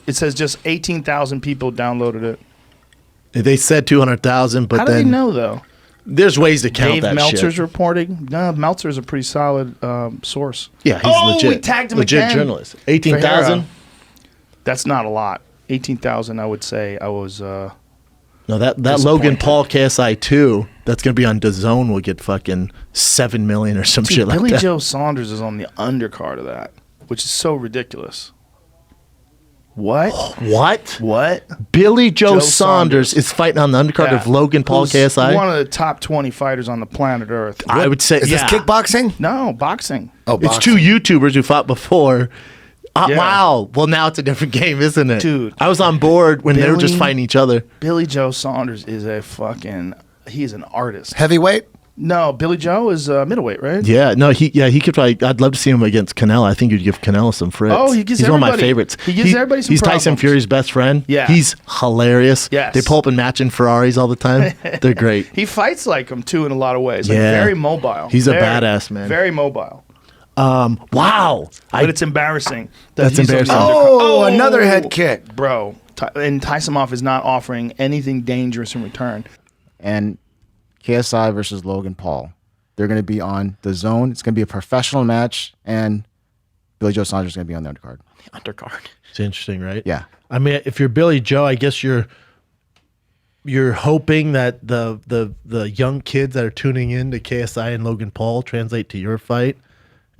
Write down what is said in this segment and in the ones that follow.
It says just 18,000 people downloaded it. They said 200,000, but How do then they know though? there's ways to count Dave that Meltzer's shit. reporting. No, Meltzer's a pretty solid source. Yeah, he's legit. We tagged him legit again. journalist. 18,000. That's not a lot. 18,000, I would say. I was. No, that Logan Paul KSI 2 that's gonna be on DAZN will get fucking 7 million or some shit like Billy that. Joe Saunders is on the undercard of that, which is so ridiculous. What? What? Billy Joe Saunders is fighting on the undercard of Logan Paul Who's KSI. one of the top 20 fighters on the planet Earth. I would say Is this kickboxing? No, boxing. Oh, it's two YouTubers who fought before. Wow. Well, now it's a different game, isn't it? Dude. I was on board when they were just fighting each other. Billy Joe Saunders is he's an artist. Heavyweight? No, Billy Joe is middleweight, right? Yeah, no, he could probably. I'd love to see him against Canelo. I think he'd give Canelo some fritz. Oh, he gives He's one of my everybody- favorites. he gives everybody some He's Tyson problems. Fury's best friend. Yeah. He's hilarious. Yes. They pull up and match in Ferraris all the time. They're great. He fights like him too in a lot of ways. Like Yeah. very mobile. He's a Very, badass, man. Very mobile. Wow. But it's embarrassing. That's he's on the embarrassing. undercard. Oh, another head kick. Bro. And Tysonov is not offering anything dangerous in return. And KSI versus Logan Paul. They're going to be on the zone. It's going to be a professional match, and Billy Joe Saunders is going to be on the undercard. Undercard. It's interesting, right? Yeah. I mean, if you're Billy Joe, I guess you're hoping that the young kids that are tuning in to KSI and Logan Paul translate to your fight,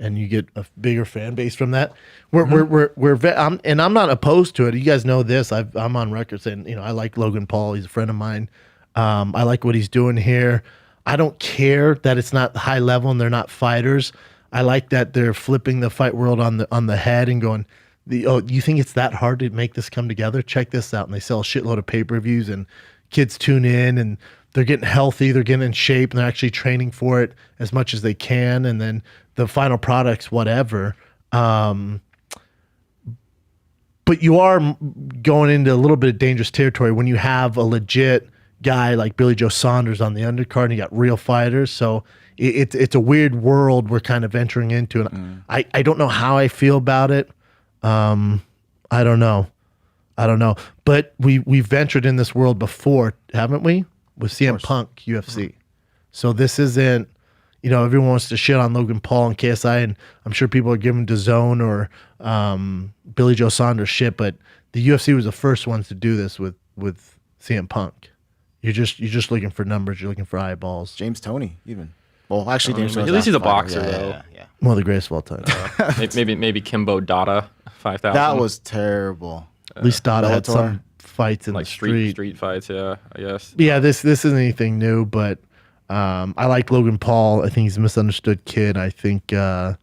and you get a bigger fan base from that. I'm not opposed to it. You guys know this. I'm on record saying, I like Logan Paul. He's a friend of mine. I like what he's doing here. I don't care that it's not high level and they're not fighters. I like that they're flipping the fight world on the head and going, you think it's that hard to make this come together? Check this out. And they sell a shitload of pay-per-views and kids tune in and they're getting healthy, they're getting in shape, and they're actually training for it as much as they can. And then the final product's whatever. But you are going into a little bit of dangerous territory when you have a legit guy like Billy Joe Saunders on the undercard and you got real fighters. So it's a weird world we're kind of entering into. And I don't know how I feel about it. I don't know. But we've ventured in this world before, haven't we? With CM Punk UFC. So this isn't, everyone wants to shit on Logan Paul and KSI, and I'm sure people are giving DAZN or Billy Joe Saunders shit, but the UFC was the first ones to do this with CM Punk. You're just looking for numbers. You're looking for eyeballs. James Toney, even. Well, actually, James Toney. At least he's a boxer, though. Yeah. One of the greatest of all time. maybe Kimbo Dada 5,000. That was terrible. At least Dada had Bellator. some fights in like the street. street fights. Yeah, I guess. Yeah, this isn't anything new, but I like Logan Paul. I think he's a misunderstood kid. I think He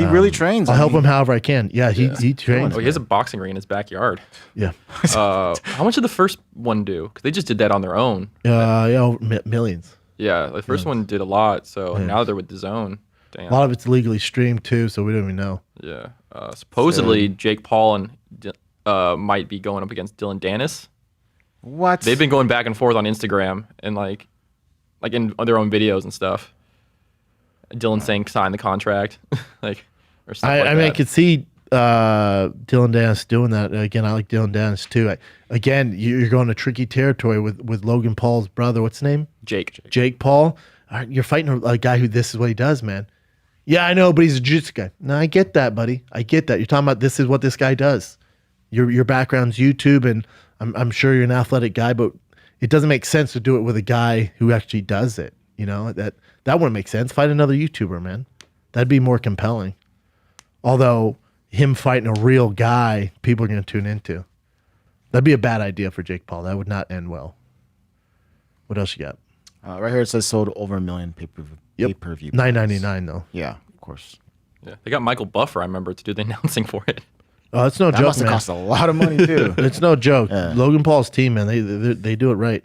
really trains. I'll help him however I can. Yeah, he trains. Oh, he has a boxing ring in his backyard. Yeah. How much did the first one do? Because they just did that on their own. Millions. Yeah, the first one did a lot. So now they're with DAZN. Damn. A lot of it's legally streamed too, so we don't even know. Yeah. Supposedly, Jake Paul and might be going up against Dylan Dennis. What? They've been going back and forth on Instagram and like in their own videos and stuff. Dylan saying sign the contract, or stuff like I mean, that. I could see Dylan Dennis doing that. Again, I like Dylan Dennis too. Again, you're going to tricky territory with Logan Paul's brother. What's his name? Jake Paul. All right, you're fighting a guy who this is what he does, man. Yeah, I know, but he's a jiu-jitsu guy. No, I get that, buddy. I get that. You're talking about this is what this guy does. Your background's YouTube, and I'm sure you're an athletic guy, but it doesn't make sense to do it with a guy who actually does it. That wouldn't make sense. Fight another YouTuber, man. That'd be more compelling. Although him fighting a real guy, people are going to tune into. That'd be a bad idea for Jake Paul. That would not end well. What else you got? Right here it says sold over 1 million pay-per-view. $9.99 though. Yeah, of course. Yeah, they got Michael Buffer, I remember, to do the announcing for it. Oh, it's no That joke, must have man. cost a lot of money too. It's no joke. Yeah. Logan Paul's team, man, they do it right.